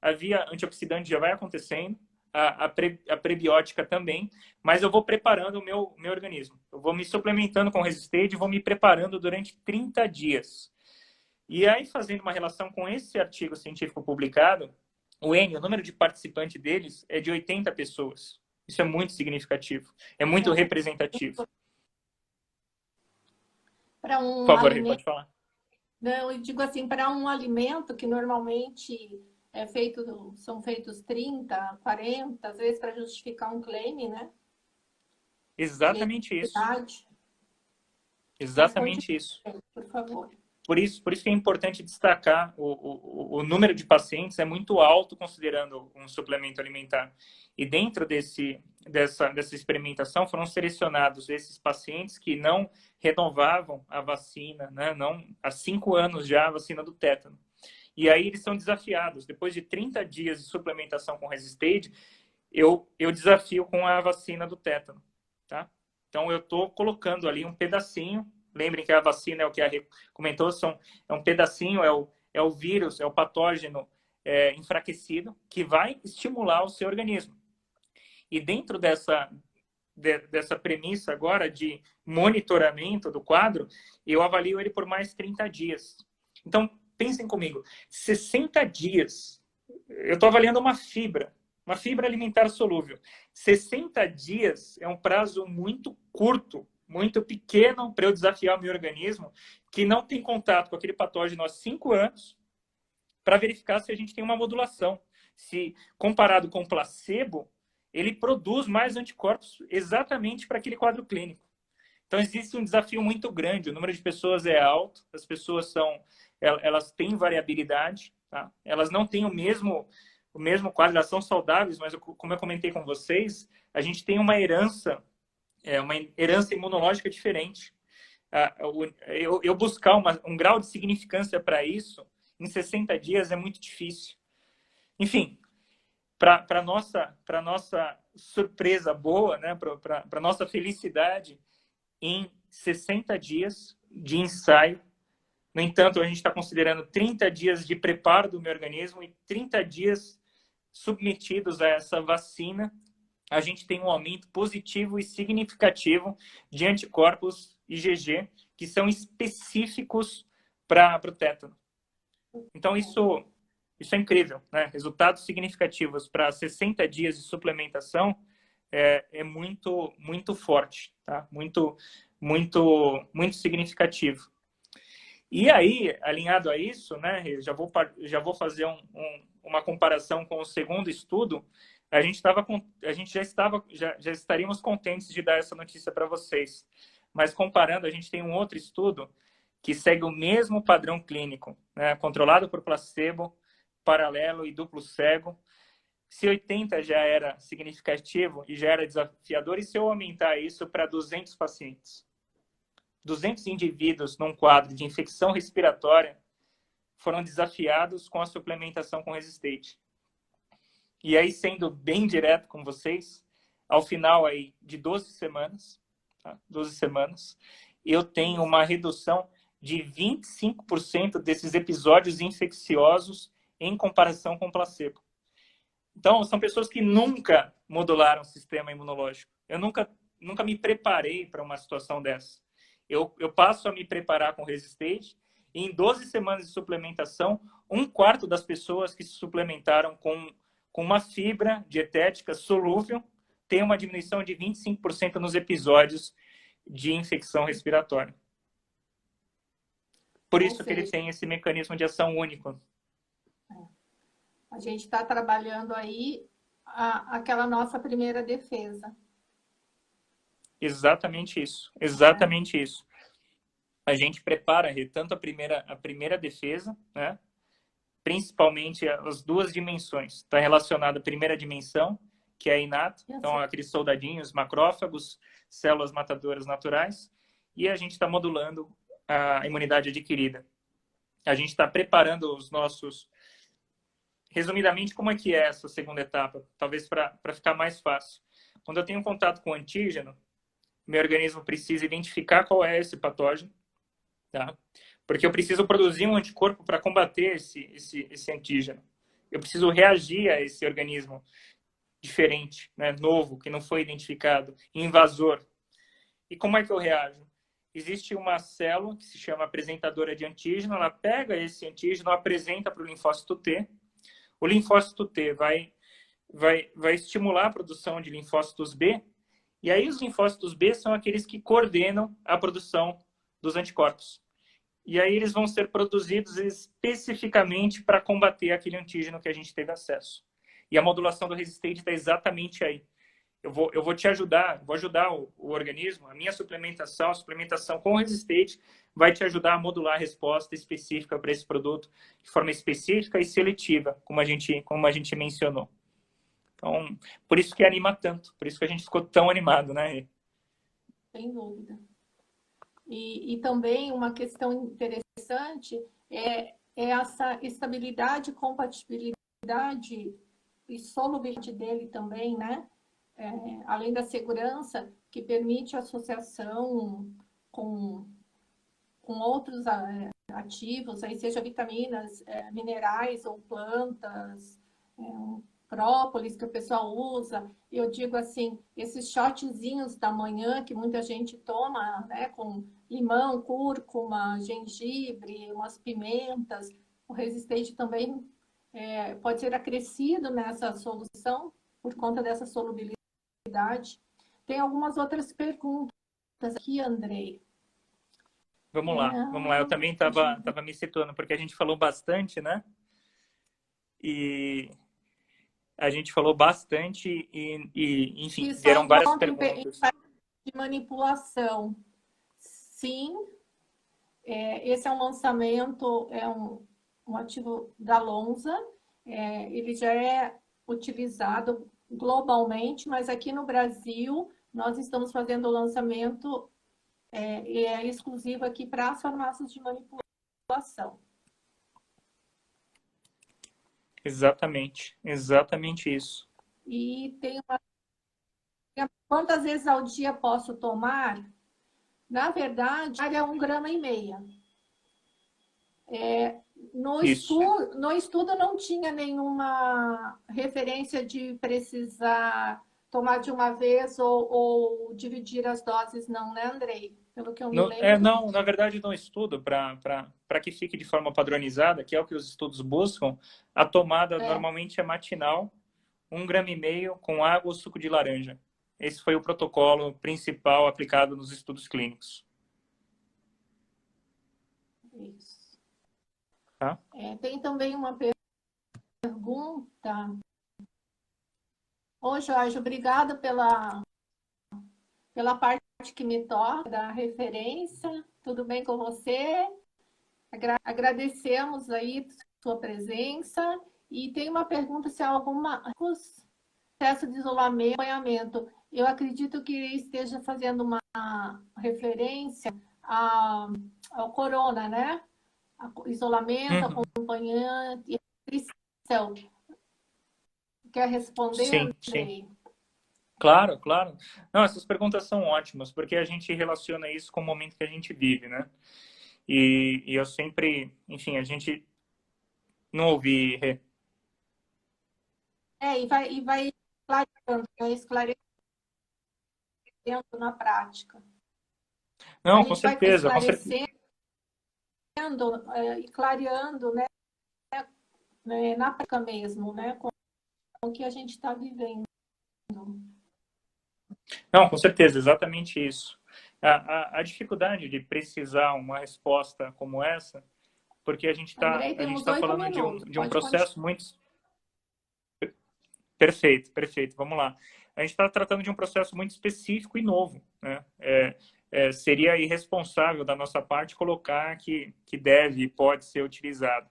A via antioxidante já vai acontecendo, a prebiótica também, mas eu vou preparando o meu organismo. Eu vou me suplementando com Resistage e vou me preparando durante 30 dias. E aí, fazendo uma relação com esse artigo científico publicado, o número de participantes deles é de 80 pessoas. Isso é muito significativo, é muito representativo. Para Por um favor, alimento, pode falar. não, eu digo assim, para um alimento que normalmente são feitos 30, 40, às vezes para justificar um claim, né? Exatamente isso. Mas Exatamente isso. por favor. Por isso que é importante destacar o número de pacientes é muito alto considerando um suplemento alimentar. E dentro dessa experimentação foram selecionados esses pacientes que não renovavam a vacina, né? Não, há 5 anos já a vacina do tétano. E aí eles são desafiados. Depois de 30 dias de suplementação com Resistade, eu desafio com a vacina do tétano. Tá? Então eu estou colocando ali um pedacinho. Lembrem que a vacina é o que a Rê comentou, é um pedacinho, é o vírus, é o patógeno enfraquecido que vai estimular o seu organismo. E dentro dessa premissa agora de monitoramento do quadro, eu avalio ele por mais 30 dias. Então, pensem comigo, 60 dias, eu estou avaliando uma fibra alimentar solúvel. 60 dias é um prazo muito curto, muito pequeno para eu desafiar o meu organismo, que não tem contato com aquele patógeno há 5 anos, para verificar se a gente tem uma modulação. Se, comparado com o placebo, ele produz mais anticorpos exatamente para aquele quadro clínico. Então, existe um desafio muito grande. O número de pessoas é alto, as pessoas elas têm variabilidade, tá? Elas não têm o mesmo quadro, elas são saudáveis, mas como eu comentei com vocês, a gente tem uma herança imunológica diferente. Eu buscar um grau de significância para isso em 60 dias é muito difícil. Enfim, para nossa surpresa boa, né, para nossa felicidade, em 60 dias de ensaio, no entanto, a gente está considerando 30 dias de preparo do meu organismo e 30 dias submetidos a essa vacina, a gente tem um aumento positivo e significativo de anticorpos IgG, que são específicos para o tétano. Então, isso é incrível, né? Resultados significativos para 60 dias de suplementação é muito, muito forte, tá? Muito, muito, muito significativo. E aí, alinhado a isso, né, já vou fazer uma comparação com o segundo estudo. A gente já estaríamos contentes de dar essa notícia para vocês. Mas comparando, a gente tem um outro estudo que segue o mesmo padrão clínico, né, controlado por placebo, paralelo e duplo cego. Se 80 já era significativo e já era desafiador, e se eu aumentar isso para 200 pacientes? 200 indivíduos num quadro de infecção respiratória foram desafiados com a suplementação com Resistade. E aí, sendo bem direto com vocês, ao final aí de 12 semanas, tá? 12 semanas, eu tenho uma redução de 25% desses episódios infecciosos em comparação com placebo. Então, são pessoas que nunca modularam o sistema imunológico. Eu nunca me preparei para uma situação dessa. Eu passo a me preparar com Resistade e em 12 semanas de suplementação, 1/4 das pessoas que se suplementaram com uma fibra dietética solúvel tem uma diminuição de 25% nos episódios de infecção respiratória. Por isso que ele tem esse mecanismo de ação único. A gente está trabalhando aí aquela nossa primeira defesa. Exatamente isso. Exatamente isso. A gente prepara tanto a primeira defesa, né? Principalmente as 2 dimensões. Está relacionada à primeira dimensão, que é a inata, então aqueles soldadinhos, macrófagos, células matadoras naturais, e a gente está modulando a imunidade adquirida. A gente está preparando os nossos... Resumidamente, como é que é essa segunda etapa? Talvez para ficar mais fácil. Quando eu tenho contato com o antígeno, meu organismo precisa identificar qual é esse patógeno, tá? Porque eu preciso produzir um anticorpo para combater esse antígeno. Eu preciso reagir a esse organismo diferente, né? Novo, que não foi identificado, invasor. E como é que eu reajo? Existe uma célula que se chama apresentadora de antígeno, ela pega esse antígeno, apresenta para o linfócito T. O linfócito T vai estimular a produção de linfócitos B, e aí os linfócitos B são aqueles que coordenam a produção dos anticorpos. E aí eles vão ser produzidos especificamente para combater aquele antígeno que a gente teve acesso. E a modulação do Resistade está exatamente aí. eu vou te ajudar, vou ajudar o organismo, a minha suplementação, a suplementação com Resistate vai te ajudar a modular a resposta específica para esse produto de forma específica e seletiva, como a gente mencionou. Então, por isso que anima tanto, por isso que a gente ficou tão animado, né? Sem dúvida. E também uma questão interessante é essa estabilidade, compatibilidade e solubilidade dele também, né? Além da segurança, que permite associação com outros ativos, aí seja vitaminas, minerais ou plantas, própolis que o pessoal usa. Eu digo assim, esses shotzinhos da manhã que muita gente toma, né, com limão, cúrcuma, gengibre, umas pimentas, o Resistente também pode ser acrescido nessa solução por conta dessa solubilidade. Tem algumas outras perguntas aqui, Andrei. Vamos lá. Eu também estava me situando, porque a gente falou bastante, né? E a gente falou bastante enfim, vieram várias perguntas. De manipulação. Sim, esse é um lançamento, um ativo da Lonza. Ele já é utilizado globalmente, mas aqui no Brasil nós estamos fazendo o lançamento e é exclusivo aqui para as farmácias de manipulação. Exatamente isso. E tem quantas vezes ao dia posso tomar? Na verdade, é 1,5 gramas. No estudo não tinha nenhuma referência de precisar tomar de uma vez ou dividir as doses, não, né, Andrei? Pelo que eu me lembro. Não, na verdade, no estudo, para que fique de forma padronizada, que é o que os estudos buscam, a tomada normalmente é matinal, 1,5 gramas com água ou suco de laranja. Esse foi o protocolo principal aplicado nos estudos clínicos. Isso. Tá? Tem também uma pergunta. Ô, Jorge, obrigada pela parte que me toca, da referência. Tudo bem com você? Agradecemos aí sua presença. E tem uma pergunta se há alguma processo de isolamento, acompanhamento. Eu acredito que esteja fazendo uma referência ao corona, né? Isolamento, acompanhante e restrição. Quer responder? Sim. Claro. Não, essas perguntas são ótimas, porque a gente relaciona isso com o momento que a gente vive, né? E eu sempre, enfim, a gente não ouvi. E vai esclarecendo na prática. Não, com certeza. Vai esclarecendo e clareando, né, na prática mesmo, né, com o que a gente está vivendo. Não, com certeza, exatamente isso. A dificuldade de precisar uma resposta como essa, porque a gente está falando de um processo muito... Perfeito, vamos lá. A gente está tratando de um processo muito específico e novo, né? Seria irresponsável da nossa parte colocar que deve e pode ser utilizado.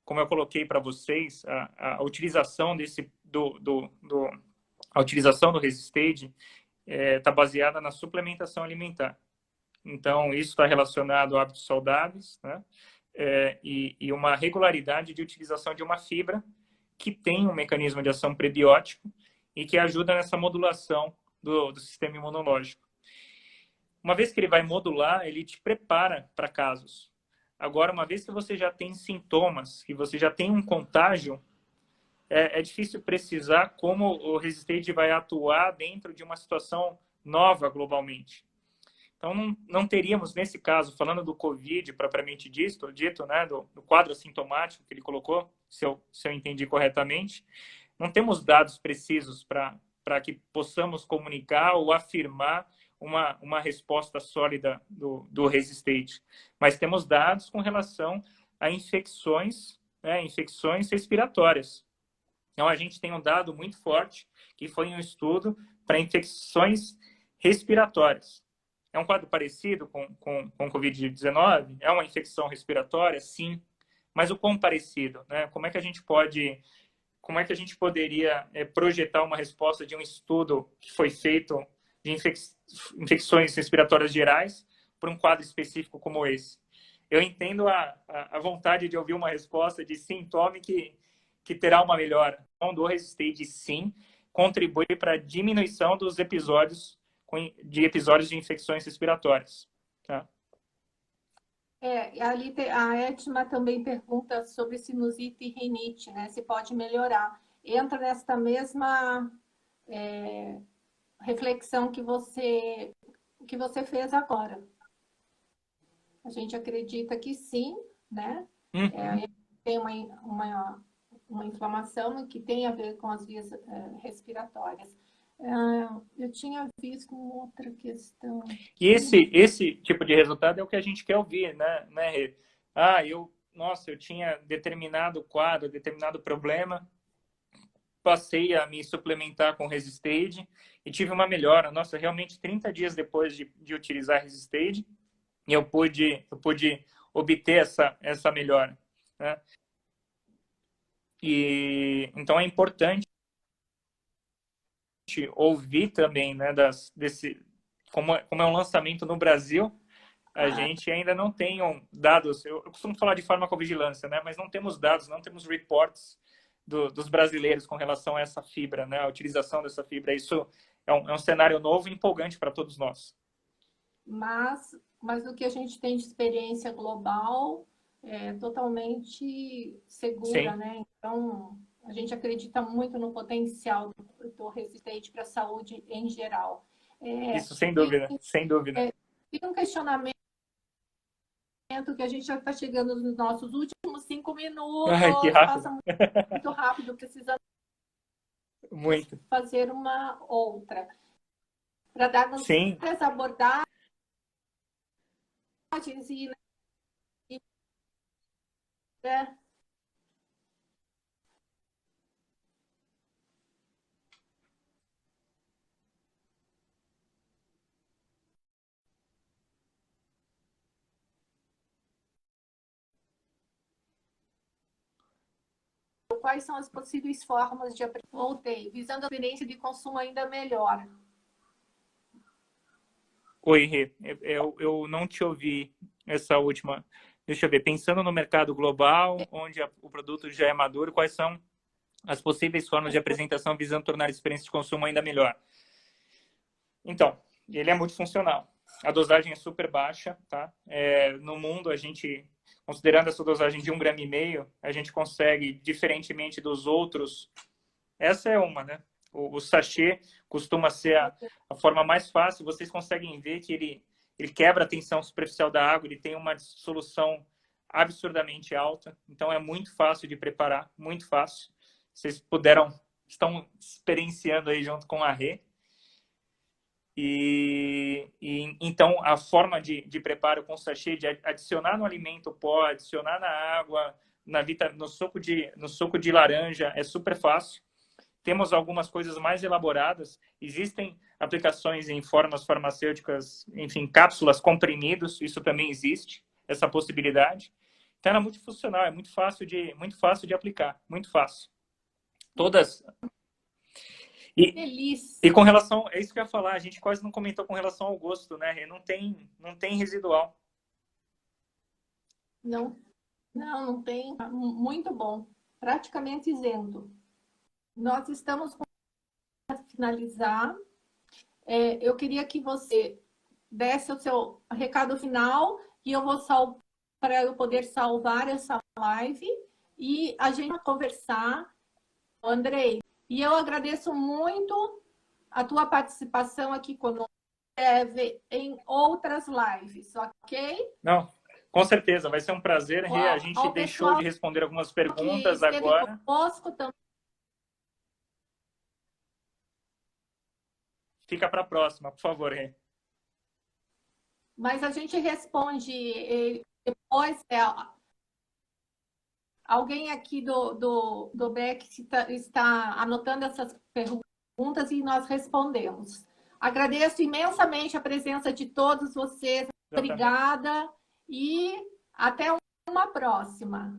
Como eu coloquei para vocês, a utilização a utilização do Resistate está baseada na suplementação alimentar. Então, isso está relacionado a hábitos saudáveis, né? E uma regularidade de utilização de uma fibra que tem um mecanismo de ação prebiótico e que ajuda nessa modulação do sistema imunológico. Uma vez que ele vai modular, ele te prepara para casos. Agora, uma vez que você já tem sintomas, que você já tem um contágio, é difícil precisar como o Resistate vai atuar dentro de uma situação nova globalmente. Então, não teríamos, nesse caso, falando do COVID propriamente dito, né, do quadro assintomático que ele colocou, se eu entendi corretamente, não temos dados precisos para que possamos comunicar ou afirmar uma resposta sólida do Resistate. Mas temos dados com relação a infecções, né, infecções respiratórias. Então, a gente tem um dado muito forte, que foi um estudo para infecções respiratórias. É um quadro parecido com Covid-19? É uma infecção respiratória? Sim. Mas o quão parecido, né? Como é que a gente poderia projetar uma resposta de um estudo que foi feito de infecções respiratórias gerais para um quadro específico como esse? Eu entendo a vontade de ouvir uma resposta de sim, tome que terá uma melhora. Então, do Resistate, sim, contribui para a diminuição dos episódios de infecções respiratórias. Tá? Ali a Etma também pergunta sobre sinusite e rinite, né? Se pode melhorar. Entra nesta mesma reflexão que você fez agora. A gente acredita que sim, né? Tem uma inflamação que tem a ver com as vias respiratórias. Eu tinha visto uma outra questão. E esse tipo de resultado é o que a gente quer ouvir, né, Rê? Eu tinha determinado quadro, determinado problema, passei a me suplementar com Resistate e tive uma melhora. Nossa, realmente 30 dias depois de utilizar Resistate, eu pude obter essa melhora, né? E então é importante ouvir também, né, como é um lançamento no Brasil, a gente ainda não tem dados. Eu costumo falar de farmacovigilância, né, mas não temos dados, não temos reports dos brasileiros com relação a essa fibra, né, a utilização dessa fibra. Isso é um cenário novo e empolgante para todos nós. Mas o que a gente tem de experiência global é totalmente segura, Sim. né? Então, a gente acredita muito no potencial do Resistente para a saúde em geral. Isso sem dúvida, sem dúvida. Tem um questionamento que a gente já está chegando nos nossos últimos 5 minutos. Ai, que rápido. Passa muito rápido, precisamos muito fazer uma outra. Para darmos essa abordagem né? Quais são as possíveis formas de voltei, visando a experiência de consumo ainda melhor? Oi, Rê, eu não te ouvi essa última. Deixa eu ver, pensando no mercado global, onde o produto já é maduro, quais são as possíveis formas de apresentação visando tornar a experiência de consumo ainda melhor? Então, ele é multifuncional. A dosagem é super baixa, tá? No mundo, a gente, considerando essa dosagem de 1,5 gramas, a gente consegue, diferentemente dos outros, essa é uma, né? O sachê costuma ser a forma mais fácil. Vocês conseguem ver que ele quebra a tensão superficial da água, ele tem uma dissolução absurdamente alta. Então, é muito fácil de preparar, muito fácil. Vocês estão experienciando aí junto com a Rê. Então, a forma de preparo com sachê, de adicionar no alimento pó, adicionar na água, no suco de laranja, é super fácil. Temos algumas coisas mais elaboradas. Existem aplicações em formas farmacêuticas, enfim, cápsulas, comprimidos. Isso também existe, essa possibilidade. Então, ela é multifuncional, é muito fácil de aplicar, muito fácil. Todas. E com relação, é isso que eu ia falar, a gente quase não comentou com relação ao gosto, né? Não tem residual. Não tem. Muito bom. Praticamente isento. Nós estamos para finalizar. Eu queria que você desse o seu recado final e eu vou para eu poder salvar essa live e a gente vai conversar, Andrei. E eu agradeço muito a tua participação aqui conosco em outras lives, ok? Não, com certeza, vai ser um prazer, Rê. A gente deixou de responder algumas perguntas agora. Conosco também. Fica para a próxima, por favor, Rê. Mas a gente responde depois alguém aqui do BEC está anotando essas perguntas e nós respondemos. Agradeço imensamente a presença de todos vocês. Obrigada e até uma próxima.